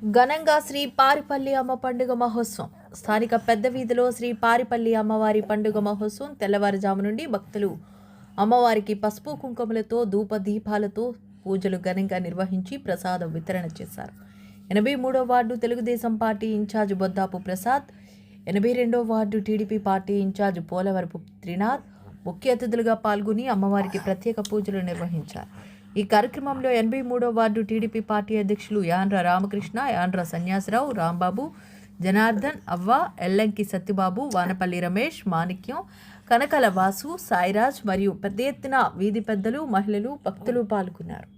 ఘనంగా శ్రీ పారిపల్లి అమ్మ పండుగ మహోత్సవం. స్థానిక పెద్ద వీధిలో శ్రీ పారిపల్లి అమ్మవారి పండుగ మహోత్సవం తెల్లవారుజాము నుండి భక్తులు అమ్మవారికి పసుపు కుంకుమలతో ధూప దీపాలతో పూజలు ఘనంగా నిర్వహించి ప్రసాదం వితరణ చేశారు. 83వ ward Telugu Desam party incharge Boddapu Prasad, 82వ ward TDP party incharge Polavarapu Trinath ముఖ్య అతిథులుగా పాల్గొని అమ్మవారికి ప్రత్యేక పూజలు నిర్వహించారు. ఈ కార్యక్రమంలో 83వ వార్డు టీడీపీ పార్టీ అధ్యక్షులు యాండ్ర రామకృష్ణ, యాండ్ర సన్యాసరావు, రాంబాబు, జనార్దన్, అవ్వ, ఎల్లంకి సత్యబాబు, వానపల్లి రమేష్, మాణిక్యం, కనకల వాసు, సాయిరాజ్ మరియు పెద్ద ఎత్తున వీధి పెద్దలు, మహిళలు, భక్తులు పాల్గొన్నారు.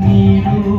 నీరు